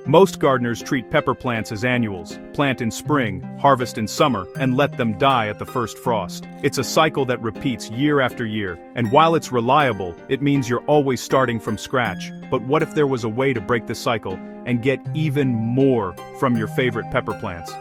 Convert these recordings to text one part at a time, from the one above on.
Most gardeners treat pepper plants as annuals, plant in spring, harvest in summer, and let them die at the first frost. It's a cycle that repeats year after year, and while it's reliable, it means you're always starting from scratch. But what if there was a way to break the cycle and get even more from your favorite pepper plants?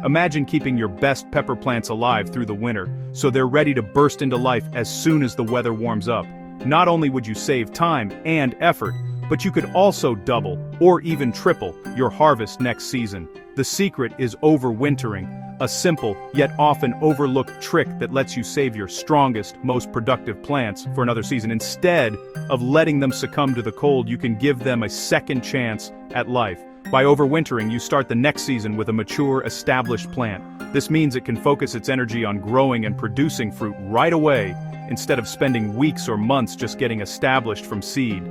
Imagine keeping your best pepper plants alive through the winter, so they're ready to burst into life as soon as the weather warms up. Not only would you save time and effort, but you could also double, or even triple, your harvest next season. The secret is overwintering, a simple, yet often overlooked trick that lets you save your strongest, most productive plants for another season. Instead of letting them succumb to the cold, you can give them a second chance at life. By overwintering, you start the next season with a mature, established plant. This means it can focus its energy on growing and producing fruit right away, instead of spending weeks or months just getting established from seed.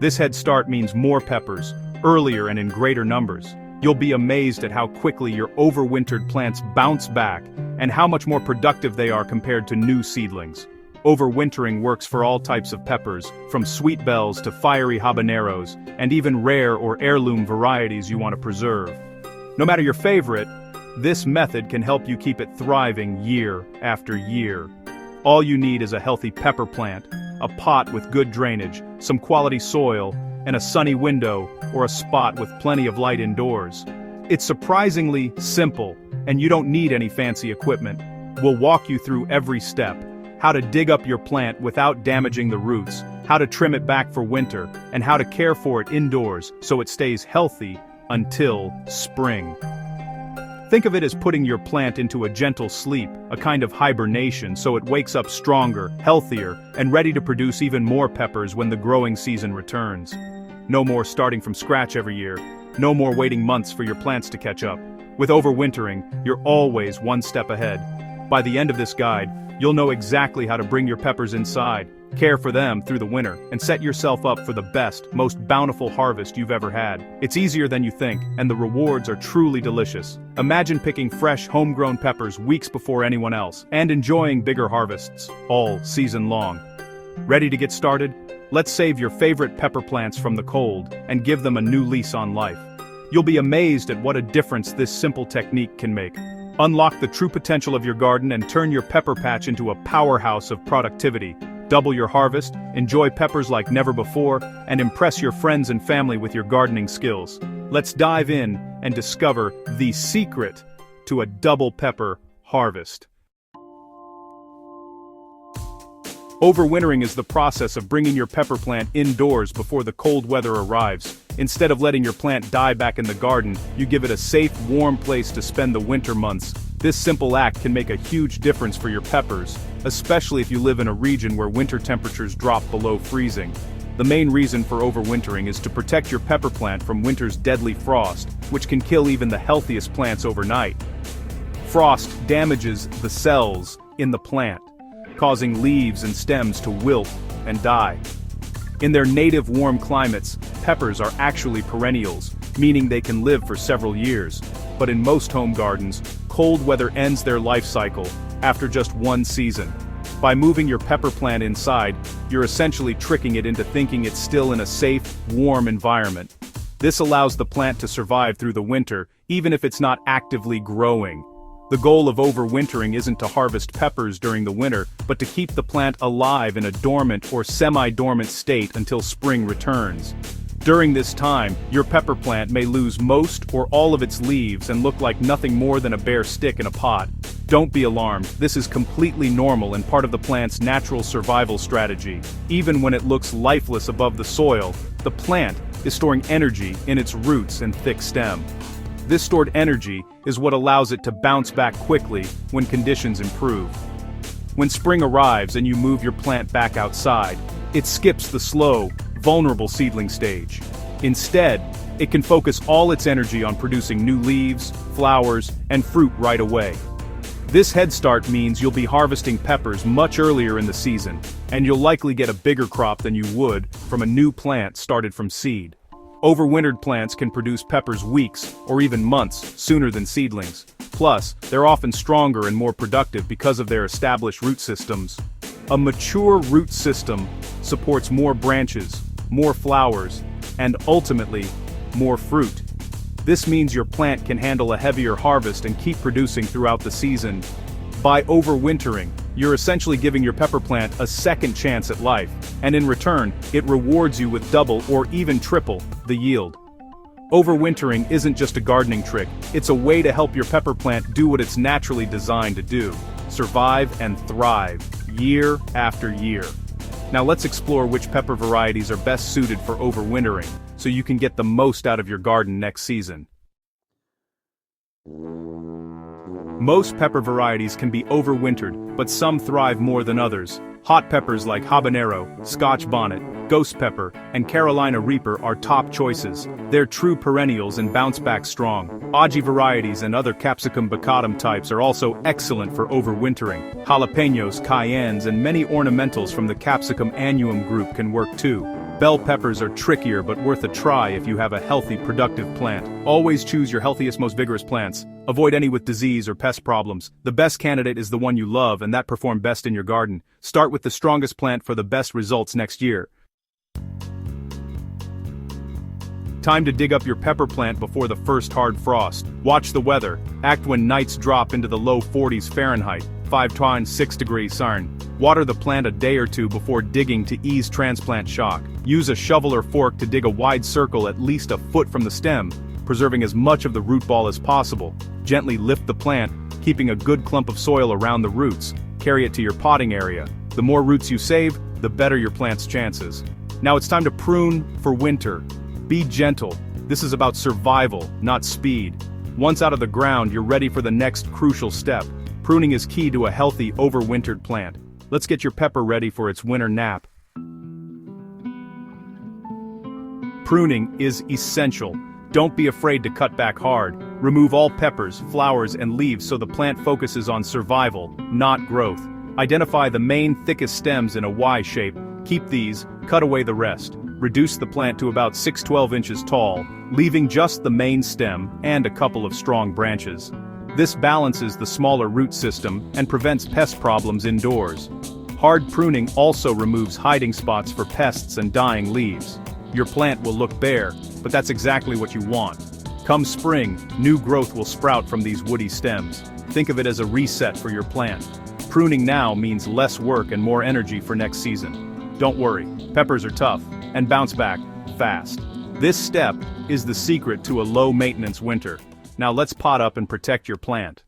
This head start means more peppers, earlier and in greater numbers. You'll be amazed at how quickly your overwintered plants bounce back, and how much more productive they are compared to new seedlings. Overwintering works for all types of peppers, from sweet bells to fiery habaneros, and even rare or heirloom varieties you want to preserve. No matter your favorite, this method can help you keep it thriving year after year. All you need is a healthy pepper plant, a pot with good drainage, some quality soil, and a sunny window or a spot with plenty of light indoors. It's surprisingly simple, and you don't need any fancy equipment. We'll walk you through every step: how to dig up your plant without damaging the roots, how to trim it back for winter, and how to care for it indoors so it stays healthy until spring. Think of it as putting your plant into a gentle sleep, a kind of hibernation, so it wakes up stronger, healthier, and ready to produce even more peppers when the growing season returns. No more starting from scratch every year. No more waiting months for your plants to catch up. With overwintering, you're always one step ahead. By the end of this guide, you'll know exactly how to bring your peppers inside, care for them through the winter, and set yourself up for the best, most bountiful harvest you've ever had. It's easier than you think, and the rewards are truly delicious. Imagine picking fresh, homegrown peppers weeks before anyone else, and enjoying bigger harvests all season long. Ready to get started? Let's save your favorite pepper plants from the cold and give them a new lease on life. You'll be amazed at what a difference this simple technique can make. Unlock the true potential of your garden and turn your pepper patch into a powerhouse of productivity. Double your harvest, enjoy peppers like never before, and impress your friends and family with your gardening skills. Let's dive in and discover the secret to a double pepper harvest. Overwintering is the process of bringing your pepper plant indoors before the cold weather arrives. Instead of letting your plant die back in the garden, you give it a safe, warm place to spend the winter months. This simple act can make a huge difference for your peppers, especially if you live in a region where winter temperatures drop below freezing. The main reason for overwintering is to protect your pepper plant from winter's deadly frost, which can kill even the healthiest plants overnight. Frost damages the cells in the plant, causing leaves and stems to wilt and die. In their native warm climates, peppers are actually perennials, meaning they can live for several years. But in most home gardens, cold weather ends their life cycle after just one season. By moving your pepper plant inside, you're essentially tricking it into thinking it's still in a safe, warm environment. This allows the plant to survive through the winter, even if it's not actively growing. The goal of overwintering isn't to harvest peppers during the winter, but to keep the plant alive in a dormant or semi-dormant state until spring returns. During this time, your pepper plant may lose most or all of its leaves and look like nothing more than a bare stick in a pot. Don't be alarmed, this is completely normal and part of the plant's natural survival strategy. Even when it looks lifeless above the soil, the plant is storing energy in its roots and thick stem. This stored energy is what allows it to bounce back quickly when conditions improve. When spring arrives and you move your plant back outside, it skips the slow, vulnerable seedling stage. Instead, it can focus all its energy on producing new leaves, flowers, and fruit right away. This head start means you'll be harvesting peppers much earlier in the season, and you'll likely get a bigger crop than you would from a new plant started from seed. Overwintered plants can produce peppers weeks, or even months, sooner than seedlings. Plus, they're often stronger and more productive because of their established root systems. A mature root system supports more branches, more flowers, and ultimately, more fruit. This means your plant can handle a heavier harvest and keep producing throughout the season. By overwintering, you're essentially giving your pepper plant a second chance at life, and in return, it rewards you with double or even triple the yield. Overwintering isn't just a gardening trick, it's a way to help your pepper plant do what it's naturally designed to do: survive and thrive, year after year. Now let's explore which pepper varieties are best suited for overwintering, so you can get the most out of your garden next season. Most pepper varieties can be overwintered, but some thrive more than others. Hot peppers like habanero, Scotch bonnet, ghost pepper, and Carolina Reaper are top choices. They're true perennials and bounce back strong. Aji varieties and other capsicum bacatum types are also excellent for overwintering. Jalapenos, cayennes, and many ornamentals from the capsicum annuum group can work too. Bell peppers are trickier but worth a try if you have a healthy, productive plant. Always choose your healthiest, most vigorous plants. Avoid any with disease or pest problems. The best candidate is the one you love and that performed best in your garden. Start with the strongest plant for the best results next year. Time to dig up your pepper plant before the first hard frost. Watch the weather. Act when nights drop into the low 40s Fahrenheit, 5 degrees Celsius. Water the plant a day or two before digging to ease transplant shock. Use a shovel or fork to dig a wide circle at least a foot from the stem, preserving as much of the root ball as possible. Gently lift the plant, keeping a good clump of soil around the roots. Carry it to your potting area. The more roots you save, the better your plant's chances. Now it's time to prune for winter. Be gentle. This is about survival, not speed. Once out of the ground, you're ready for the next crucial step. Pruning is key to a healthy, overwintered plant. Let's get your pepper ready for its winter nap. Pruning is essential. Don't be afraid to cut back hard. Remove all peppers, flowers, and leaves so the plant focuses on survival, not growth. Identify the main thickest stems in a Y shape. Keep these, cut away the rest. Reduce the plant to about 6–12 inches tall, leaving just the main stem and a couple of strong branches. This balances the smaller root system and prevents pest problems indoors. Hard pruning also removes hiding spots for pests and dying leaves. Your plant will look bare, but that's exactly what you want. Come spring, new growth will sprout from these woody stems. Think of it as a reset for your plant. Pruning now means less work and more energy for next season. Don't worry, peppers are tough and bounce back fast. This step is the secret to a low-maintenance winter. Now let's pot up and protect your plant.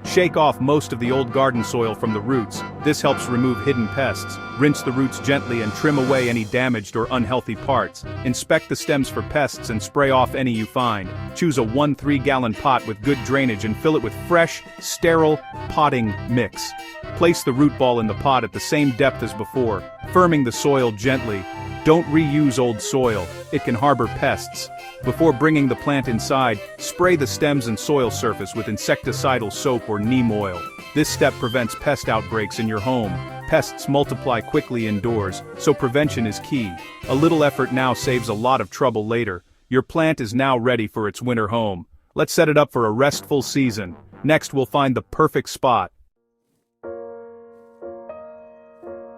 Shake off most of the old garden soil from the roots. This helps remove hidden pests. Rinse the roots gently and trim away any damaged or unhealthy parts. Inspect the stems for pests and spray off any you find. Choose a 1–3-gallon pot with good drainage and fill it with fresh, sterile potting mix. Place the root ball in the pot at the same depth as before, firming the soil gently. Don't reuse old soil, it can harbor pests. Before bringing the plant inside, spray the stems and soil surface with insecticidal soap or neem oil. This step prevents pest outbreaks in your home. Pests multiply quickly indoors, so prevention is key. A little effort now saves a lot of trouble later. Your plant is now ready for its winter home. Let's set it up for a restful season. Next we'll find the perfect spot.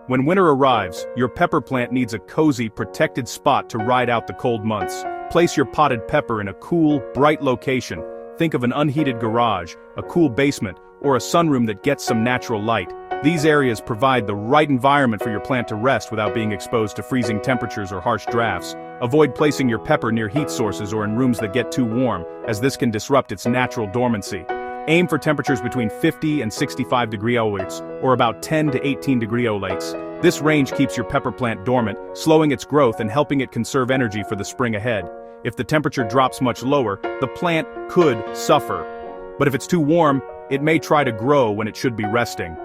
When winter arrives, your pepper plant needs a cozy, protected spot to ride out the cold months. Place your potted pepper in a cool, bright location. Think of an unheated garage, a cool basement, or a sunroom that gets some natural light. These areas provide the right environment for your plant to rest without being exposed to freezing temperatures or harsh drafts. Avoid placing your pepper near heat sources or in rooms that get too warm, as this can disrupt its natural dormancy. Aim for temperatures between 50 and 65 degree Celsius, or about 10 to 18 degree Celsius. This range keeps your pepper plant dormant, slowing its growth and helping it conserve energy for the spring ahead. If the temperature drops much lower, the plant could suffer. But if it's too warm, it may try to grow when it should be resting.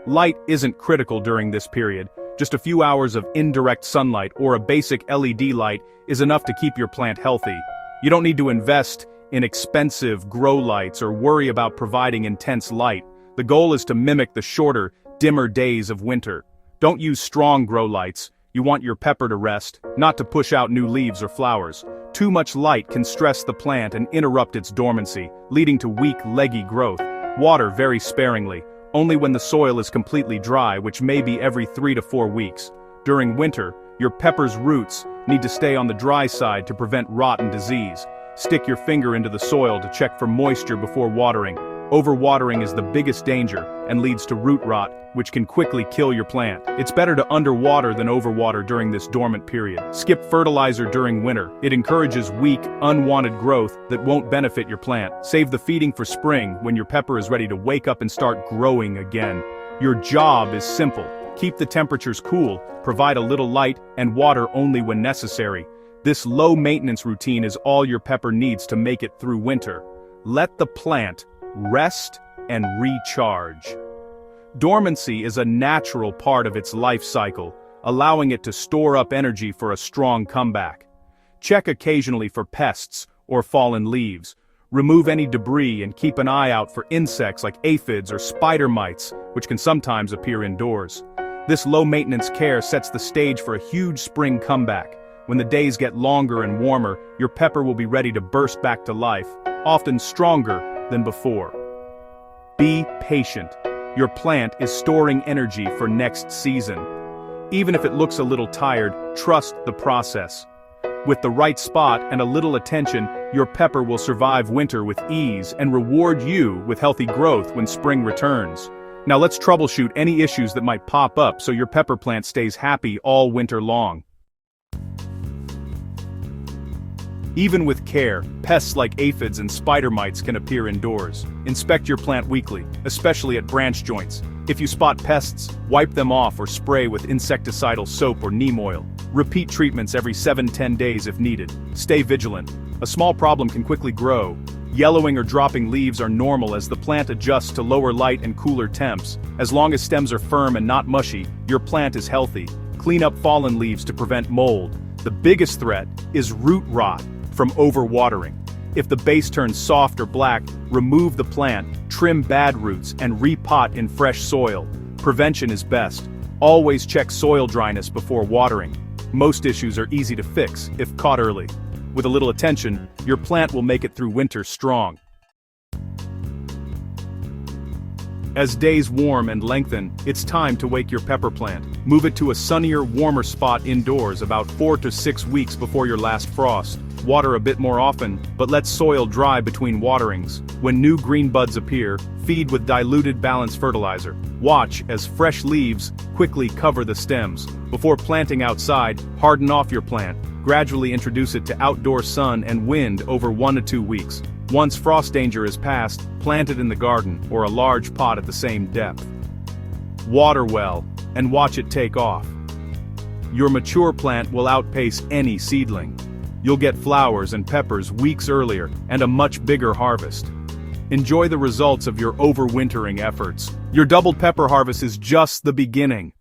Light isn't critical during this period. Just a few hours of indirect sunlight or a basic LED light is enough to keep your plant healthy. You don't need to invest in expensive grow lights or worry about providing intense light. The goal is to mimic the shorter, dimmer days of winter. Don't use strong grow lights. You want your pepper to rest, not to push out new leaves or flowers. Too much light can stress the plant and interrupt its dormancy, leading to weak, leggy growth. Water very sparingly, only when the soil is completely dry, which may be every 3 to 4 weeks. During winter, your pepper's roots need to stay on the dry side to prevent rot and disease. Stick your finger into the soil to check for moisture before watering. Overwatering is the biggest danger and leads to root rot, which can quickly kill your plant. It's better to underwater than overwater during this dormant period. Skip fertilizer during winter. It encourages weak, unwanted growth that won't benefit your plant. Save the feeding for spring when your pepper is ready to wake up and start growing again. Your job is simple. Keep the temperatures cool, provide a little light, and water only when necessary. This low-maintenance routine is all your pepper needs to make it through winter. Let the plant rest and recharge. Dormancy is a natural part of its life cycle, allowing it to store up energy for a strong comeback. Check occasionally for pests or fallen leaves. Remove any debris and keep an eye out for insects like aphids or spider mites, which can sometimes appear indoors. This low-maintenance care sets the stage for a huge spring comeback. When the days get longer and warmer, your pepper will be ready to burst back to life, often stronger than before. Be patient. Your plant is storing energy for next season. Even if it looks a little tired, trust the process. With the right spot and a little attention, your pepper will survive winter with ease and reward you with healthy growth when spring returns. Now let's troubleshoot any issues that might pop up so your pepper plant stays happy all winter long. Even with care, pests like aphids and spider mites can appear indoors. Inspect your plant weekly, especially at branch joints. If you spot pests, wipe them off or spray with insecticidal soap or neem oil. Repeat treatments every 7-10 days if needed. Stay vigilant. A small problem can quickly grow. Yellowing or dropping leaves are normal as the plant adjusts to lower light and cooler temps. As long as stems are firm and not mushy, your plant is healthy. Clean up fallen leaves to prevent mold. The biggest threat is root rot from overwatering. If the base turns soft or black, remove the plant, trim bad roots, and repot in fresh soil. Prevention is best. Always check soil dryness before watering. Most issues are easy to fix if caught early. With a little attention, your plant will make it through winter strong. As days warm and lengthen, it's time to wake your pepper plant. Move it to a sunnier, warmer spot indoors about 4 to 6 weeks before your last frost. Water a bit more often, but let soil dry between waterings. When new green buds appear, feed with diluted balanced fertilizer. Watch as fresh leaves quickly cover the stems. Before planting outside, harden off your plant. Gradually introduce it to outdoor sun and wind over 1 to 2 weeks. Once frost danger is past, plant it in the garden or a large pot at the same depth. Water well, and watch it take off. Your mature plant will outpace any seedling. You'll get flowers and peppers weeks earlier and a much bigger harvest. Enjoy the results of your overwintering efforts. Your doubled pepper harvest is just the beginning.